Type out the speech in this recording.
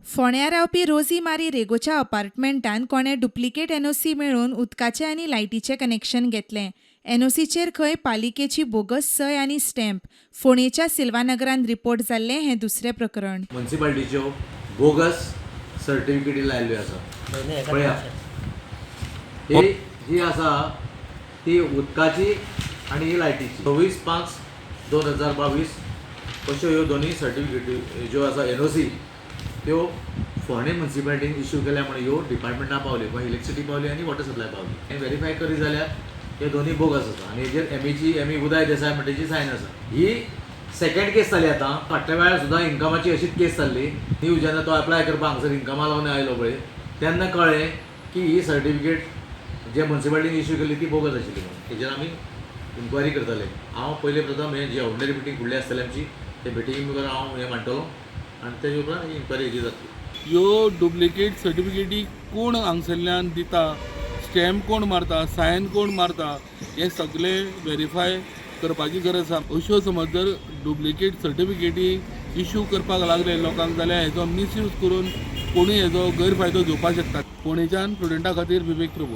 फोंड्या रावपी रोजी मारी रेगोच्या अपार्टमेंटान कोणे डुप्लिकेट एनओसी मेळोवन उदकाचें आनी लायटीचें कनेक्शन घेतलें. एनओसीचेर खंय पालिकेची बोगस सय आनी स्टॅम्प. फोंडेच्या सिल्वानगरान रिपोर्ट जाल्लें हें दुसरें प्रकरण. म्युन्सिपालिटीच्यो बोगस सर्टिफिकेटी लायल्ल्यो आसा. पळया, ही जी आसा ती उदकाची आनी ही लायटीची. 24/5/2022 अश्यो ह्यो दोनूय सर्टिफिकेटी ज्यो आसा एनओसी त्यो फोंडे म्युन्सिपालिटीन इश्यू केल्या म्हणून ह्यो डिपार्टमेंटां पावल्यो, गोंय इलेक्ट्रिसिटी पावली आनी वॉटर सप्लाय पावली. हें व्हेरीफाय करी जाल्यार हे दोनूय बोगस आसा आनी हेजेर एमी उदय देसाय म्हणटाची सायन आसा. ही सेकंड केस जाली आतां. फाटल्या वेळार सुद्दां इन्कमाची अशीच केस जाल्ली. न्यू जेन्ना तो अप्लाय करपाक हांगसर इन्कमा लागून आयलो पळय तेन्ना कळ्ळें की ही सर्टिफिकेट जे म्युन्सिपालिटीन इश्यू केल्ली ती बोगस आशिल्ली म्हणून. हेजेर आमी इन्क्वायरी करतले. हांव पयले प्रथम हे जी ऑर्डिनरी मिटींग फुडली आसतली आमची ते मिटींगे मुखार हांव हें मांडटलो आनी तेजे उपरांत ही इन्क्वायरी हेजी जातली. ह्यो डुप्लिकेट सर्टिफिकेटी कोण हांगसरल्यान दिता, स्टॅम्प कोण मारता, सायन कोण मारता, हे सगळें व्हेरीफाय करपाची गरज आसा. अश्यो समज जर डुप्लिकेट सर्टिफिकेटी इश्यू करपाक लागले लोकांक जाल्यार हेजो मिसयूज करून कोणूय हेजो गैरफायदो घेवपाक शकता. फोंडेच्यान स्टुडंटा खातीर विवेक प्रभू.